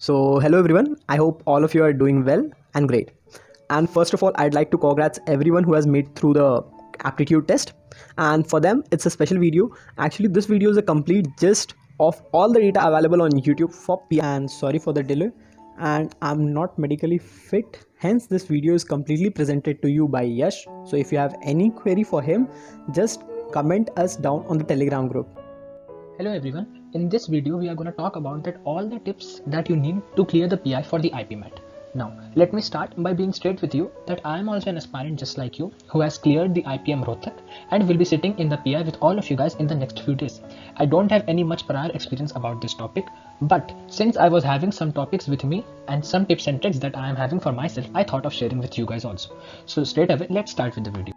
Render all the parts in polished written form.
Hello everyone. I hope all of you are doing well and great. And first of all, I'd like to congrats everyone who has made through the aptitude test. And for them, it's a special video. Actually, this video is a complete gist of all the data available on YouTube for P. And sorry for the delay. And I'm not medically fit. Hence, this video is completely presented to you by Yash. So if you have any query for him, just comment us down on the Telegram group. Hello everyone, in this video we are going to talk about that all the tips that you need to clear the PI for the IPMAT. Now let me start by being straight with you that I am also an aspirant just like you who has cleared the IPM Rohtak and will be sitting in the PI with all of you guys in the next few days. I don't have any much prior experience about this topic, but since I was having some topics with me and some tips and tricks that I am having for myself, I thought of sharing with you guys also. So straight away, let's start with the video.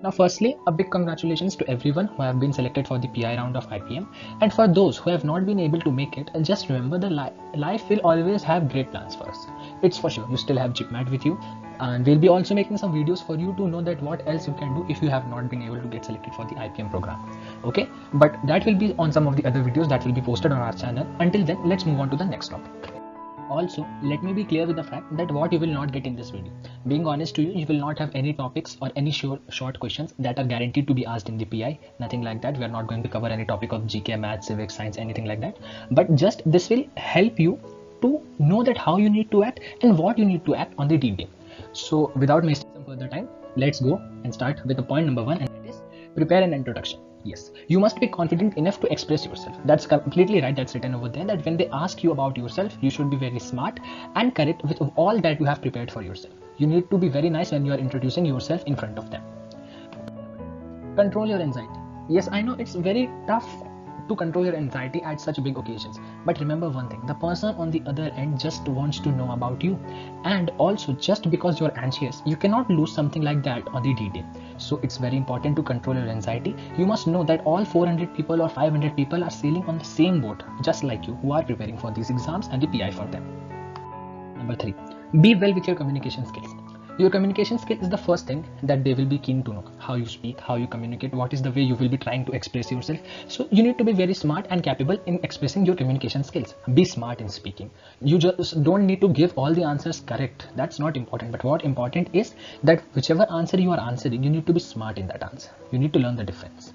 Now firstly, a big congratulations to everyone who have been selected for the PI round of IPM, and for those who have not been able to make it, just remember the life will always have great plans for us. It's for sure, you still have GPMAT with you, and we'll be also making some videos for you to know that what else you can do if you have not been able to get selected for the IPM program. Okay, but that will be on some of the other videos that will be posted on our channel. Until then, let's move on to the next topic. Also, let me be clear with the fact that what you will not get in this video. Being honest to you, you will not have any topics or any short questions that are guaranteed to be asked in the PI. Nothing like that. We are not going to cover any topic of GK, math, civics, science, anything like that. But just this will help you to know that how you need to act and what you need to act on the D-Day. So without wasting some further time, let's go and start with the point number 1, and that is prepare an introduction. Yes, you must be confident enough to express yourself. That's completely right. That's written over there that when they ask you about yourself, you should be very smart and correct with all that you have prepared for yourself. You need to be very nice when you are introducing yourself in front of them. Control your anxiety. Yes, I know it's very tough to control your anxiety at such big occasions, but remember one thing, the person on the other end just wants to know about you, and also just because you're anxious, you cannot lose something like that on the D-Day. So it's very important to control your anxiety. You must know that all 400 people or 500 people are sailing on the same boat just like you, who are preparing for these exams and the PI for them. Number 3, be well with your communication skills. Your communication skill is the first thing that they will be keen to know. How you speak, how you communicate, what is the way you will be trying to express yourself. So you need to be very smart and capable in expressing your communication skills. Be smart in speaking. You just don't need to give all the answers correct. That's not important. But what important is that whichever answer you are answering, you need to be smart in that answer. You need to learn the difference.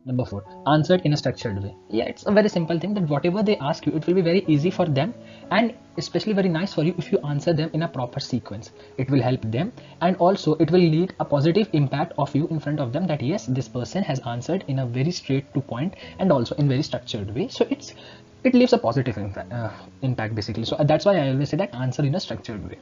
Number 4, answer it in a structured way. Yeah, it's a very simple thing that whatever they ask you, it will be very easy for them and especially very nice for you if you answer them in a proper sequence. It will help them, and also it will lead a positive impact of you in front of them that yes, this person has answered in a very straight to point and also in very structured way. So it leaves a positive impact basically. So that's why I always say that answer in a structured way.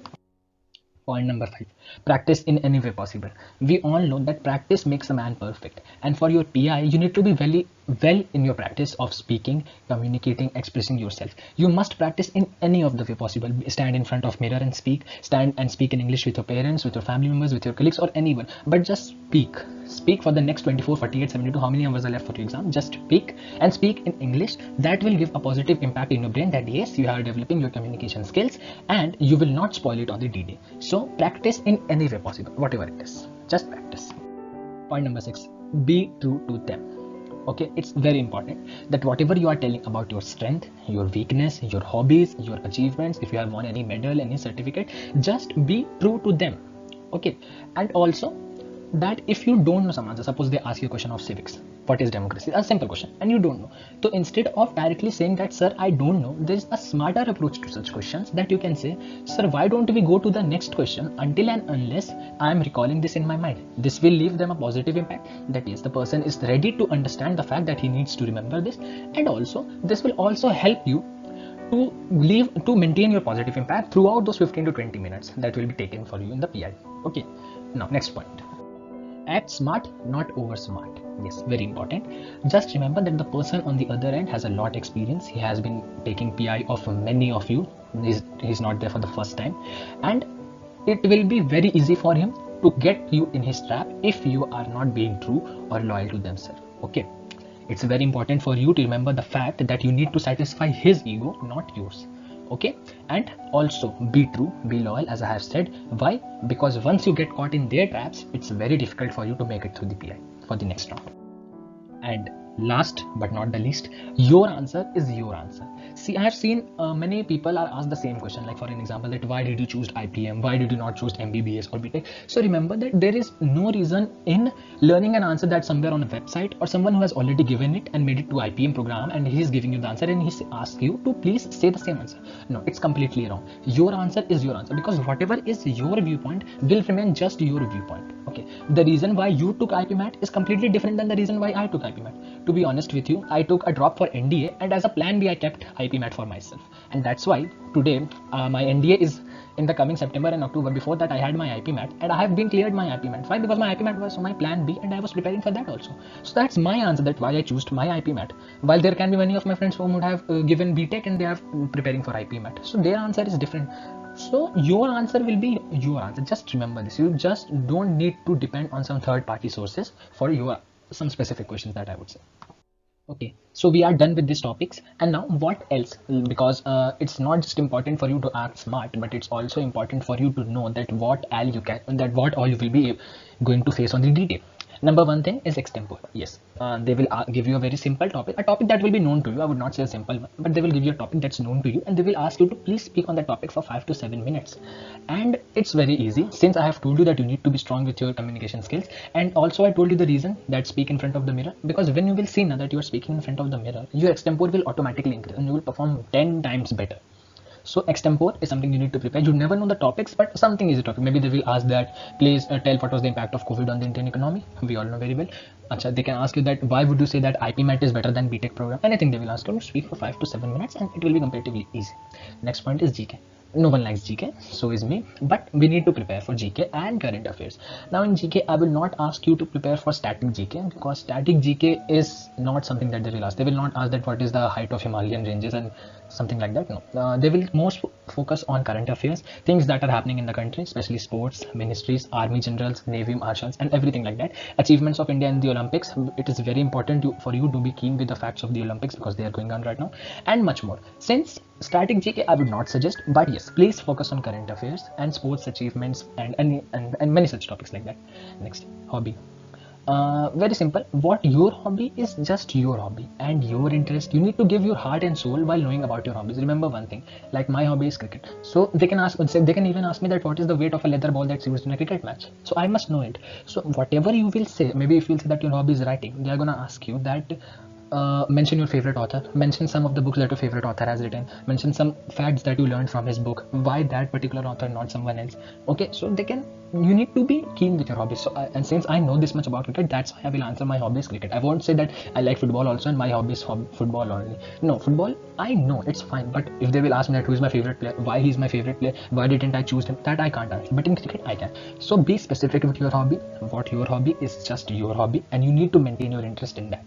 Point number 5, practice in any way possible. We all know that practice makes a man perfect, and for your PI you need to be very well in your practice of speaking, communicating, expressing yourself. You must practice in any of the way possible. Stand in front of mirror and speak. Stand and speak in English with your parents, with your family members, with your colleagues or anyone, but just speak for the next 24, 48, 72, how many hours are left for your exam. Just speak and speak in English. That will give a positive impact in your brain that yes, you are developing your communication skills and you will not spoil it on the D-Day. So practice in any way possible, whatever it is, just practice. Point number 6, be true to them. Okay, it's very important that whatever you are telling about your strength, your weakness, your hobbies, your achievements, if you have won any medal, any certificate, just be true to them. Okay, and also that if you don't know some answer, suppose they ask you a question of civics, what is democracy, a simple question, and you don't know, so instead of directly saying that sir I don't know, there is a smarter approach to such questions that you can say, sir why don't we go to the next question until and unless I am recalling this in my mind. This will leave them a positive impact that yes, the person is ready to understand the fact that he needs to remember this, and also this will also help you to maintain your positive impact throughout those 15 to 20 minutes that will be taken for you in the PI. Okay, now next point, act smart, not over smart. Yes, very important. Just remember that the person on the other end has a lot experience. He has been taking PI of many of you. He's not there for the first time, and it will be very easy for him to get you in his trap if you are not being true or loyal to themselves. Okay, it's very important for you to remember the fact that you need to satisfy his ego, not yours. Okay, and also be true, be loyal, as I have said. Why? Because once you get caught in their traps, it's very difficult for you to make it through the PI for the next round. And last but not the least, your answer is your answer. See, I have seen many people are asked the same question, like for an example, that why did you choose IPM, why did you not choose MBBS or BTech? So remember that there is no reason in learning an answer that's somewhere on a website or someone who has already given it and made it to IPM program, and he is giving you the answer and he asks you to please say the same answer. No, it's completely wrong. Your answer is your answer, because whatever is your viewpoint will remain just your viewpoint. Okay, the reason why you took IPMAT is completely different than the reason why I took IPMAT. To be honest with you, I took a drop for NDA, and as a plan B I kept IPMAT for myself, and that's why today my NDA is in the coming September and October. Before that I had my IPMAT, and I have been cleared my IPMAT. Why? Because my IPMAT was my plan B and I was preparing for that also. So that's my answer, that why I chose my IPMAT. While there can be many of my friends who would have given BTech and they are preparing for IPMAT, so their answer is different. So your answer will be your answer. Just remember this. You just don't need to depend on some third party sources for your some specific questions, that I would say. Okay, so we are done with these topics, and now what else? Because it's not just important for you to act smart, but it's also important for you to know that what all you will be going to face on the D-Day. Number one thing is extempore. Yes, they will give you a very simple topic, a topic that will be known to you. I would not say a simple one, but they will give you a topic that's known to you, and they will ask you to please speak on that topic for 5 to 7 minutes. And it's very easy, since I have told you that you need to be strong with your communication skills, and also I told you the reason that speak in front of the mirror, because when you will see now that you are speaking in front of the mirror, your extempore will automatically increase and you will perform 10 times better. So extempore is something you need to prepare. You never know the topics, but something is a topic. Maybe they will ask that, please tell what was the impact of COVID on the Indian economy. We all know very well. Achha, they can ask you that, why would you say that IPMAT is better than BTech program? Anything they will ask you to speak for 5 to 7 minutes, and it will be comparatively easy. Next point is GK. No one likes GK, so is me, but we need to prepare for GK and current affairs. Now in GK, I will not ask you to prepare for static GK, because static GK is not something that they will ask. They will not ask that what is the height of Himalayan ranges and something like that. No, they will most focus on current affairs, things that are happening in the country, especially sports, ministries, army generals, navy marshals, and everything like that. Achievements of India in the Olympics. It is very important for you to be keen with the facts of the Olympics, because they are going on right now, and much more. Since static GK I would not suggest, but yes, please focus on current affairs and sports achievements and many such topics like that. Next, hobby. Very simple. What your hobby is, just your hobby and your interest. You need to give your heart and soul while knowing about your hobbies. Remember one thing, like my hobby is cricket, so they can even ask me that what is the weight of a leather ball that's used in a cricket match, so I must know it. So whatever you will say, maybe if you will say that your hobby is writing, they are gonna ask you that mention your favorite author, mention some of the books that your favorite author has written, mention some facts that you learned from his book, why that particular author, not someone else. Okay, so you need to be keen with your hobbies. So and since I know this much about cricket, that's why I will answer my hobby is cricket. I won't say that I like football also and my hobby is football only. No, football I know, it's fine, but if they will ask me that who is my favorite player, why he's my favorite player, why didn't I choose him, that I can't answer, but in cricket I can. So be specific with your hobby. What your hobby is, just your hobby, and you need to maintain your interest in that.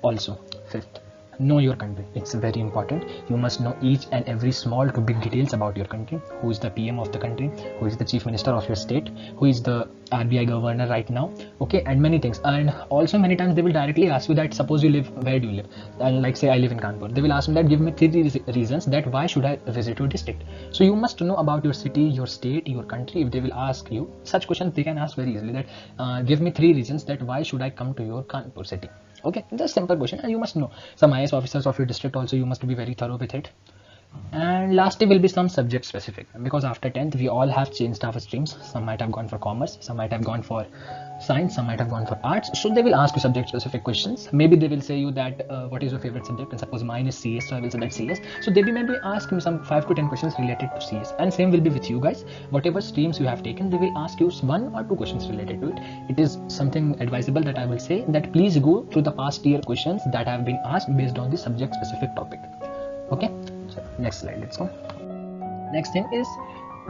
Also, fifth, know your country. It's very important. You must know each and every small to big details about your country. Who is the PM of the country, who is the chief minister of your state, who is the RBI governor right now, okay, and many things. And also many times they will directly ask you that, suppose you live, where do you live, and like say I live in Kanpur, they will ask me that, give me 3 reasons that why should I visit your district. So you must know about your city, your state, your country. If they will ask you such questions, they can ask very easily that give me 3 reasons that why should I come to your Kanpur city. Okay, just simple question, and you must know some IS officers of your district also. You must be very thorough with it. And lastly will be some subject specific, because after 10th we all have changed our streams. Some might have gone for commerce, some might have gone for science, some might have gone for arts. So they will ask you subject specific questions. Maybe they will say you that what is your favorite subject, and suppose mine is CS, so I will say that CS. So they will maybe ask me some 5 to 10 questions related to CS, and same will be with you guys. Whatever streams you have taken, they will ask you 1 or 2 questions related to it. It is something advisable that I will say that please go through the past year questions that have been asked based on the subject specific topic. Okay, so next slide, let's go. Next thing is,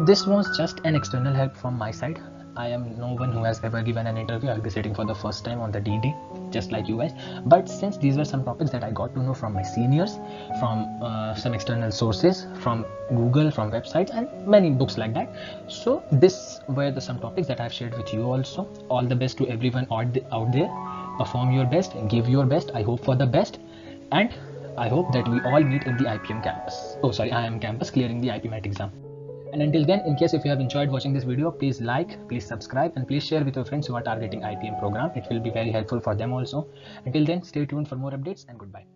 this was just an external help from my side. I am no one who has ever given an interview. I'll be sitting for the first time on the D-Day, just like you guys. But since these were some topics that I got to know from my seniors, from some external sources, from Google, from websites, and many books like that. So this were some topics that I've shared with you also. All the best to everyone out there. Perform your best, give your best. I hope for the best, and I hope that we all meet in the IPM campus. Oh, sorry, IIM campus, clearing the IPMAT exam. And until then, in case if you have enjoyed watching this video, please like, please subscribe, and please share with your friends who are targeting IPM program. It will be very helpful for them also. Until then, stay tuned for more updates, and goodbye.